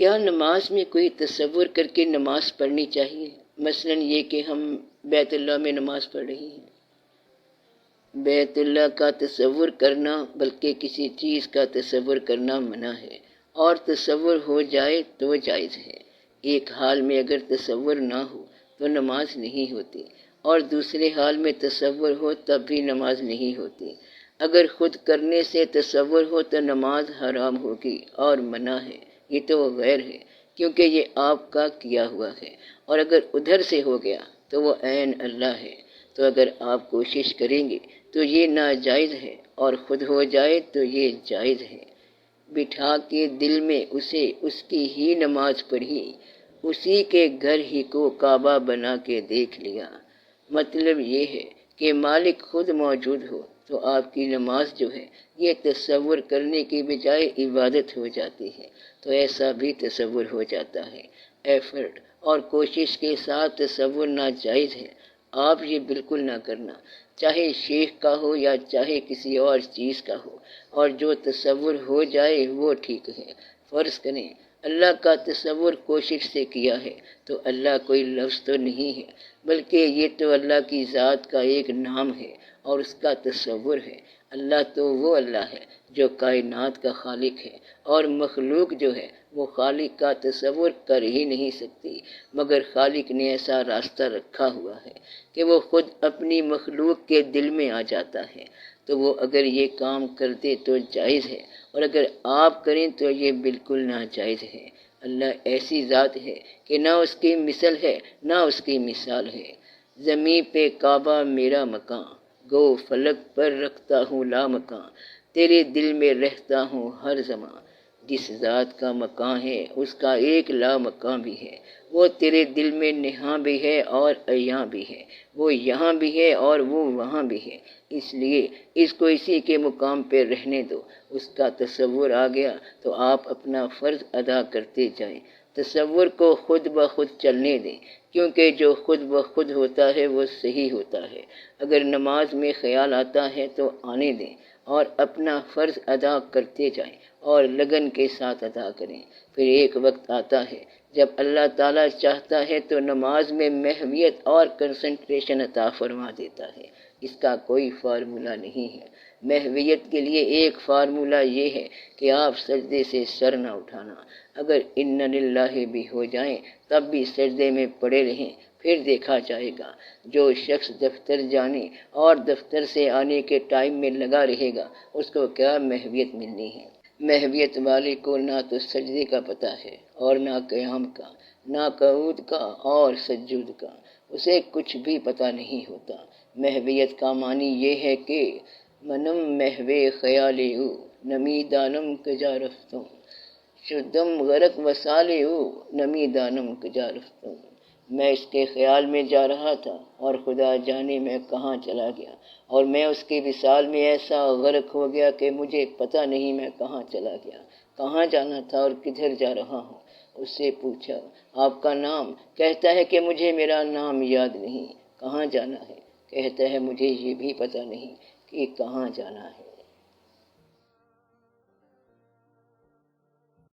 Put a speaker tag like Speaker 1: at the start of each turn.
Speaker 1: کیا نماز میں کوئی تصور کر کے نماز پڑھنی چاہیے؟ مثلاً یہ کہ ہم بیت اللہ میں نماز پڑھ رہی ہیں۔ بیت اللہ کا تصور کرنا بلکہ کسی چیز کا تصور کرنا منع ہے، اور تصور ہو جائے تو جائز ہے۔ ایک حال میں اگر تصور نہ ہو تو نماز نہیں ہوتی، اور دوسرے حال میں تصور ہو تب بھی نماز نہیں ہوتی۔ اگر خود کرنے سے تصور ہو تو نماز حرام ہوگی اور منع ہے، یہ تو غیر ہے کیونکہ یہ آپ کا کیا ہوا ہے، اور اگر ادھر سے ہو گیا تو وہ عین اللہ ہے۔ تو اگر آپ کوشش کریں گے تو یہ ناجائز ہے، اور خود ہو جائے تو یہ جائز ہے۔ بٹھا کے دل میں اسے اس کی ہی نماز پڑھی، اسی کے گھر ہی کو کعبہ بنا کے دیکھ لیا۔ مطلب یہ ہے کہ مالک خود موجود ہو تو آپ کی نماز جو ہے یہ تصور کرنے کی بجائے عبادت ہو جاتی ہے۔ تو ایسا بھی تصور ہو جاتا ہے۔ ایفرٹ اور کوشش کے ساتھ تصور ناجائز ہے، آپ یہ بالکل نہ کرنا، چاہے شیخ کا ہو یا چاہے کسی اور چیز کا ہو، اور جو تصور ہو جائے وہ ٹھیک ہے۔ فرض کریں اللہ کا تصور کوشش سے کیا ہے تو اللہ کوئی لفظ تو نہیں ہے، بلکہ یہ تو اللہ کی ذات کا ایک نام ہے اور اس کا تصور ہے۔ اللہ تو وہ اللہ ہے جو کائنات کا خالق ہے، اور مخلوق جو ہے وہ خالق کا تصور کر ہی نہیں سکتی، مگر خالق نے ایسا راستہ رکھا ہوا ہے کہ وہ خود اپنی مخلوق کے دل میں آ جاتا ہے۔ تو وہ اگر یہ کام کرتے تو جائز ہے، اور اگر آپ کریں تو یہ بالکل ناجائز ہے۔ اللہ ایسی ذات ہے کہ نہ اس کی مثل ہے نہ اس کی مثال ہے۔ زمیں پہ کعبہ میرا مکان، گو فلک پر رکھتا ہوں لامکاں، تیرے دل میں رہتا ہوں ہر زمان۔ جس ذات کا مکان ہے اس کا ایک لامکان بھی ہے، وہ تیرے دل میں نہاں بھی ہے اور عیاں بھی ہے، وہ یہاں بھی ہے اور وہ وہاں بھی ہے۔ اس لیے اس کو اسی کے مقام پہ رہنے دو۔ اس کا تصور آ گیا تو آپ اپنا فرض ادا کرتے جائیں۔ تصور کو خود بخود چلنے دیں، کیونکہ جو خود بخود ہوتا ہے وہ صحیح ہوتا ہے۔ اگر نماز میں خیال آتا ہے تو آنے دیں اور اپنا فرض ادا کرتے جائیں، اور لگن کے ساتھ ادا کریں۔ پھر ایک وقت آتا ہے جب اللہ تعالیٰ چاہتا ہے تو نماز میں محویت اور کنسنٹریشن عطا فرما دیتا ہے۔ اس کا کوئی فارمولہ نہیں ہے۔ محویت کے لیے ایک فارمولہ یہ ہے کہ آپ سجدے سے سر نہ اٹھانا۔ اگر ان للہ بھی ہو جائیں تب بھی سجدے میں پڑے رہیں، پھر دیکھا جائے گا۔ جو شخص دفتر جانے اور دفتر سے آنے کے ٹائم میں لگا رہے گا اس کو کیا محویت ملنی ہے؟ محویت والے کو نہ تو سجدے کا پتہ ہے اور نہ قیام کا، نہ قعود کا اور سجود کا، اسے کچھ بھی پتہ نہیں ہوتا۔ محویت کا معنی یہ ہے کہ منم محوے خیالی او نمی دانم کجا رفتم، شدم غرق وسالے او نمی دانم کجا رفتم۔ میں اس کے خیال میں جا رہا تھا اور خدا جانے میں کہاں چلا گیا، اور میں اس کے وصال میں ایسا غرق ہو گیا کہ مجھے پتہ نہیں میں کہاں چلا گیا، کہاں جانا تھا اور کدھر جا رہا ہوں۔ اس سے پوچھا آپ کا نام؟ کہتا ہے کہ مجھے میرا نام یاد نہیں۔ کہاں جانا ہے؟ کہتا ہے مجھے یہ بھی پتہ نہیں کہ کہاں جانا ہے۔